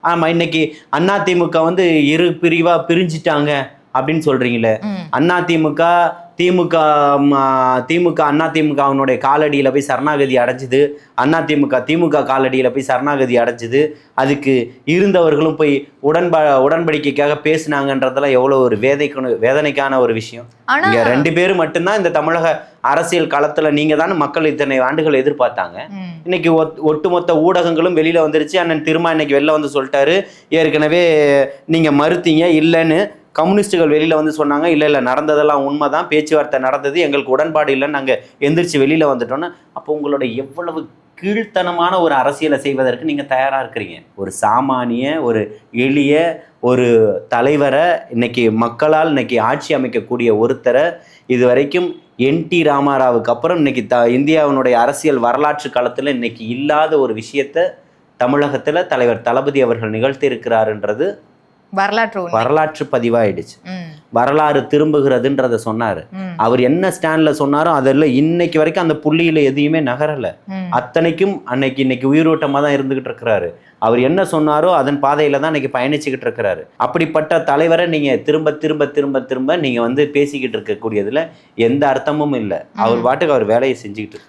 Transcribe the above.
ஆமா, இன்னைக்கு அதிமுக வந்து இரு பிரிவா பிரிஞ்சிட்டாங்க அப்படின்னு சொல்றீங்களே. அதிமுக திமுக திமுக அதிமுகவினுடைய காலடியில போய் சரணாகதி அடைஞ்சுது. அதிமுக திமுக காலடியில போய் சரணாகதி அடைஞ்சுது. அதுக்கு இருந்தவர்களும் போய் உடன்படிக்கைக்காக பேசினாங்கன்றதெல்லாம் எவ்வளவு ஒரு வேதனைக்கான ஒரு விஷயம். இங்க 2 பேர் மட்டும்தான் இந்த தமிழக அரசியல் களத்துல நீங்க தானே மக்கள் இத்தனை ஆண்டுகள் எதிர்பார்த்தாங்க. இன்னைக்கு ஒட்டுமொத்த ஊடகங்களும் வெளியில வந்துருச்சு. அண்ணன் திருமா இன்னைக்கு வெளில வந்து சொல்லிட்டாரு, ஏற்கனவே நீங்க மறுத்தீங்க இல்லைன்னு. கம்யூனிஸ்டுகள் வெளியில வந்து சொன்னாங்க, இல்ல நடந்ததெல்லாம் உண்மைதான், பேச்சுவார்த்தை நடந்தது, எங்களுக்கு உடன்பாடு இல்லைன்னு நாங்க எந்திரிச்சு வெளியில வந்துட்டோம்னா, அப்போ உங்களோட எவ்வளவு கீழ்த்தனமான ஒரு அரசியலை செய்வதற்கு நீங்க தயாரா இருக்கிறீங்க. ஒரு சாமானிய ஒரு எளிய ஒரு தலைவரை இன்னைக்கு மக்களால் இன்னைக்கு ஆட்சி அமைக்கக்கூடிய ஒருத்தரை இதுவரைக்கும் என்டி ராமாராவுக்கு அப்புறம் இன்னைக்கு இந்தியாவினுடைய அரசியல் வரலாற்று காலத்துல இன்னைக்கு இல்லாத ஒரு விஷயத்த தமிழகத்துல தலைவர் தளபதி அவர்கள் நிகழ்த்தி இருக்கிறாருன்றது வரலாற்று பதிவாயிடுச்சு. வரலாறு திரும்புகிறதுன்றத சொன்னாரு. அவர் என்ன ஸ்டாண்ட்ல சொன்னாரோ அதெல்லாம் இன்னைக்கு வரைக்கும் அந்த புள்ளியில எதையுமே நகரல. அத்தனைக்கும் இன்னைக்கு உயிரோட்டமா தான் இருந்துகிட்டு இருக்கிறாரு. அவர் என்ன சொன்னாரோ அதன் பாதையில தான் இன்னைக்கு பயணிச்சுக்கிட்டு இருக்கிறாரு. அப்படிப்பட்ட தலைவரை நீங்க திரும்ப திரும்ப திரும்ப திரும்ப நீங்க வந்து பேசிக்கிட்டு இருக்கக்கூடியதுல எந்த அர்த்தமும் இல்லை. அவர் பாட்டுக்கு அவர் வேலையை செஞ்சுக்கிட்டு